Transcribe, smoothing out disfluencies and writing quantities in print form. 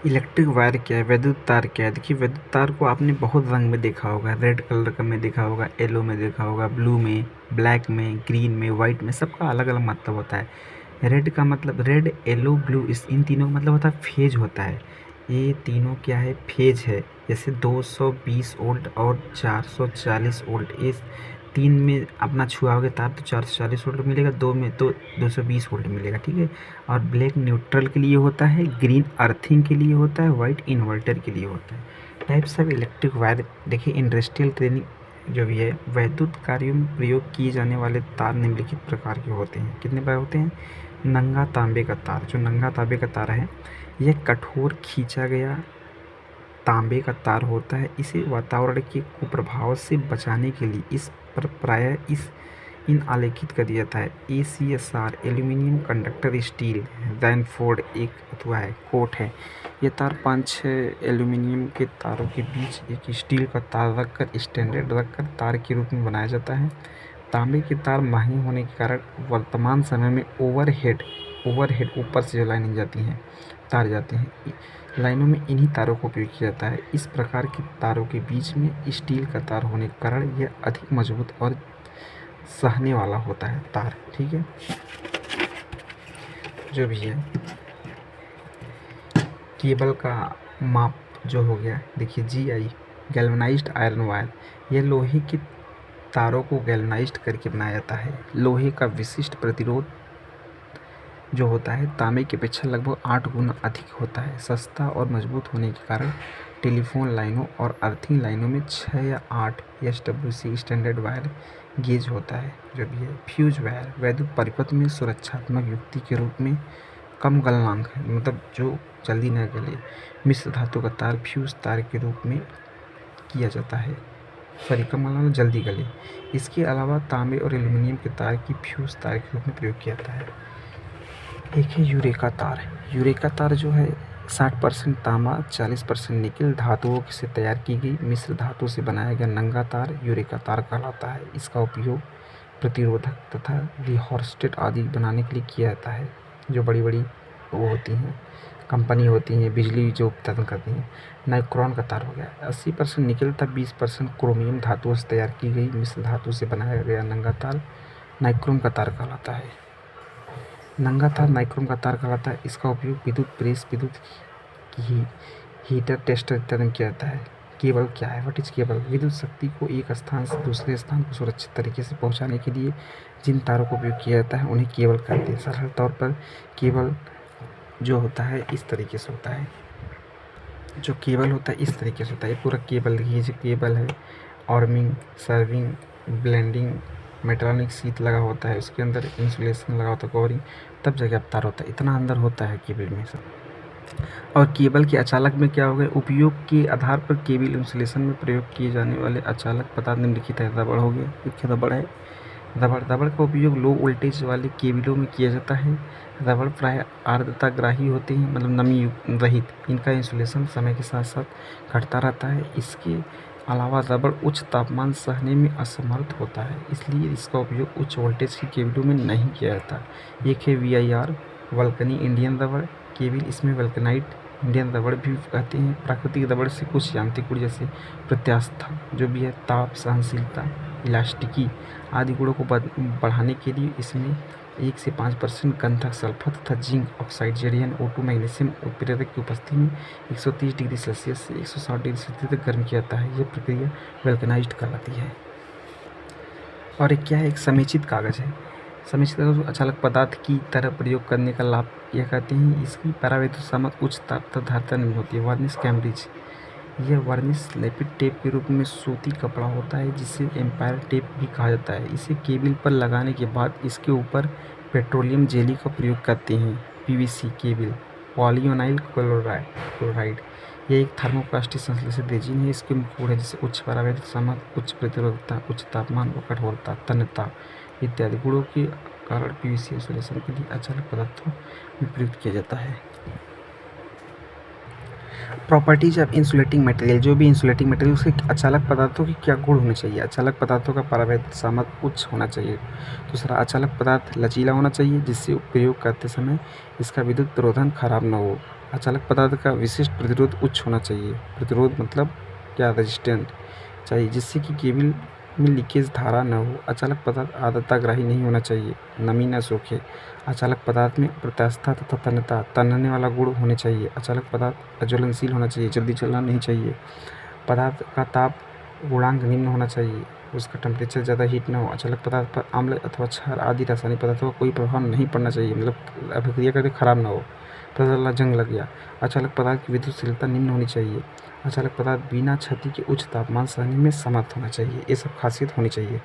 Electric wire क्या है, विद्युत तार क्या है। देखिए विद्युत तार को आपने बहुत रंग में देखा होगा, रेड कलर का में देखा होगा, येलो में देखा होगा, ब्लू में, ब्लैक में, ग्रीन में, वाइट में, सबका अलग अलग मतलब होता है। रेड का मतलब रेड, येलो, ब्लू, इस इन तीनों का मतलब होता है फेज होता है। ये तीनों क्या है, फेज है। जैसे 220 वोल्ट और 440 वोल्ट, इस तीन में अपना छुआओगे तार तो 440 वोल्ट मिलेगा, दो में तो 220 वोल्ट मिलेगा, ठीक है। और ब्लैक न्यूट्रल के लिए होता है, ग्रीन अर्थिंग के लिए होता है, वाइट इन्वर्टर के लिए होता है। Types of electric wire. देखिए इंडस्ट्रियल ट्रेनिंग जो भी है, वैद्युत कार्यों में प्रयोग किए जाने वाले तार निम्नलिखित प्रकार के होते हैं। कितने प्रकार होते हैं? नंगा तांबे का तार, जो नंगा तांबे का तार है, यह कठोर खींचा गया तांबे का तार होता है। इसे वातावरण के कुप्रभाव से बचाने के लिए इस पर प्रायः इन आलेखित कर दिया जाता है। ACSR एल्यूमीनियम कंडक्टर स्टील, रैनफोर्ड एक अथवा है कोट है। ये तार 5-6 एल्यूमीनियम के तारों के बीच एक स्टील का तार रखकर स्टैंडर्ड रखकर तार के रूप में बनाया जाता है। तांबे के तार महंगे होने के कारण वर्तमान समय में ओवरहेड ऊपर से जो लाइनें जाती हैं, तार जाते हैं, लाइनों में इन्हीं तारों का उपयोग किया जाता है। इस प्रकार के तारों के बीच में स्टील का तार होने के कारण यह अधिक मजबूत और सहने वाला होता है तार, ठीक है। जो भी है केबल का माप जो हो गया, देखिए GI गैल्वेनाइज्ड आयरन वायर, यह लोहे के तारों को गैल्वेनाइज्ड करके बनाया जाता है। लोहे का विशिष्ट प्रतिरोध जो होता है तांबे की अपेक्षा लगभग 8 गुना अधिक होता है। सस्ता और मजबूत होने के कारण टेलीफोन लाइनों और अर्थिंग लाइनों में 6 या 8 SWC स्टैंडर्ड वायर गेज होता है। जो भी है फ्यूज वायर, वैद्युत परिपथ में सुरक्षात्मक युक्ति के रूप में कम गलनांक है, मतलब जो जल्दी न गले, मिश्र धातु का तार फ्यूज तार के रूप में किया जाता है, सॉरी कम गलना जल्दी गले। इसके अलावा तांबे और एल्यूमीनियम के तार की फ्यूज तार के रूप में प्रयोग किया जाता है। एक है यूरेका तार। यूरेका तार जो है 60% तांबा 40% निकेल धातुओं से तैयार की गई मिश्र धातु से बनाया गया नंगा तार यूरेका तार कहलाता है। इसका उपयोग प्रतिरोधक तथा रिहोस्टेट आदि बनाने के लिए किया जाता है। जो बड़ी बड़ी वो होती हैं, कंपनी होती हैं, बिजली जो उत्पादन करती हैं। नाइक्रोन का तार हो गया 80% निकेल तथा 20% क्रोमियम धातुओं से तैयार की गई मिश्र धातु से बनाया गया नंगा तार नाइक्रोम का तार कहलाता है। नंगा तार नाइक्रोम का तार कहलाता है। इसका उपयोग विद्युत प्रेस, विद्युत की हीटर, टेस्टर इत्यादि में किया जाता है। केबल क्या है? What is cable? विद्युत शक्ति को एक स्थान से दूसरे स्थान को सुरक्षित तरीके से पहुंचाने के लिए जिन तारों का उपयोग किया जाता है उन्हें केबल कहते हैं। सरल तौर पर केबल जो होता है इस तरीके से होता है, जो केबल होता है इस तरीके से होता है। ये पूरा केबल, ये जो केबल है, arming, serving, blending, metallic sheet लगा होता है, उसके अंदर इंसुलेशन लगा होता है, कवरिंग, तब जगह तार होता है। इतना अंदर होता है केबल में सब। और केबल के अचालक में क्या हो गया, उपयोग के आधार पर केबल इंसुलेशन में प्रयोग किए जाने वाले अचालक पदार्थ निम्नलिखित है। रबड़ हो गया, मुख्य रबड़ है। रबड़ का उपयोग लो वोल्टेज वाले केबलों में किया जाता है। रबड़ प्राय आर्द्रताग्राही होते हैं, मतलब नमी रहित। इनका इंसुलेशन समय के साथ साथ घटता रहता है। इसके अलावा रबड़ उच्च तापमान सहने में असमर्थ होता है, इसलिए इसका उपयोग उच्च वोल्टेज की केबलों में नहीं किया जाता। एक है VIR वल्कनी इंडियन रबड़ केबल, इसमें वल्कनाइट इंडियन रबड़ भी कहते हैं। प्राकृतिक रबड़ से कुछ यांत्रिक गुण जैसे प्रत्यास्था जो भी है, ताप सहनशीलता, इलास्टिकी आदि गुणों को बढ़ाने के लिए इसमें 1 से 5% गंधक, सल्फर तथा जिंक ऑक्साइड, जेरियन O2, मैग्नीशियम उत्प्रेरक की उपस्थिति में 130 डिग्री सेल्सियस से 160 डिग्री सेल्सियस तक गर्म किया जाता है। यह प्रक्रिया वल्कनाइज्ड कहलाती है। और एक क्या है, एक समेचित कागज है। समेचित कागज अचालक पदार्थ की तरह प्रयोग करने का लाभ यह कहते हैं, इसकी परावैद्युत सामर्थ्य उच्च ताप तथा धारिता नहीं होती है। वार्निश कैम्ब्रिज, यह वार्निश लेपित टेप के रूप में सूती कपड़ा होता है जिसे एम्पायर टेप भी कहा जाता है। इसे केबल पर लगाने के बाद इसके ऊपर पेट्रोलियम जेली का प्रयोग करते हैं। PVC केबल, पॉलीविनाइल क्लोराइड, यह एक थर्मोप्लास्टिक संश्लेषित रेजिन है। इसके मुख्य गुण है जैसे उच्च परावैद्युत सामर्थ्य, उच्च प्रतिरोधकता, उच्च तापमान व कठोरता, तन्यता इत्यादि गुणों के कारण PVC इंसुलेशन के लिए अचालक पदार्थों में प्रयुक्त किया जाता है। प्रॉपर्टीज ऑफ इंसुलेटिंग मटेरियल, जो भी इंसुलेटिंग मटेरियल उसके अचालक पदार्थों की क्या गुण होने चाहिए। अचालक पदार्थों का परावैद्युत सामर्थ्य उच्च होना चाहिए। दूसरा, अचालक पदार्थ लचीला होना चाहिए जिससे प्रयोग करते समय इसका विद्युत रोधन खराब न हो। अचालक पदार्थ का विशिष्ट प्रतिरोध उच्च होना चाहिए। प्रतिरोध मतलब क्या, रेजिस्टेंट चाहिए, जिससे कि केबल में लीकेज धारा न हो। अचालक पदार्थ आर्द्रताग्राही नहीं होना चाहिए, नमी न सोखे। अचालक पदार्थ में प्रत्यास्थता तथा तन्यता, तन्ने वाला गुण होने चाहिए। अचालक पदार्थ अज्वलनशील होना चाहिए, जल्दी जलना नहीं चाहिए। पदार्थ का ताप गुणांक निम्न होना चाहिए, उसका टेम्परेचर ज़्यादा हीट न हो। अचालक पदार्थ पर अम्ल अथवा क्षार आदि रासायनिक पदार्थों का कोई प्रभाव नहीं पड़ना चाहिए, मतलब अभिक्रिया करके खराब ना हो। पता चला जंग लग गया। अचालक पदार्थ की विद्युतशीलता निम्न होनी चाहिए। अचालक पदार्थ बिना क्षति के उच्च तापमान सहने में समर्थ होना चाहिए। ये सब खासियत होनी चाहिए।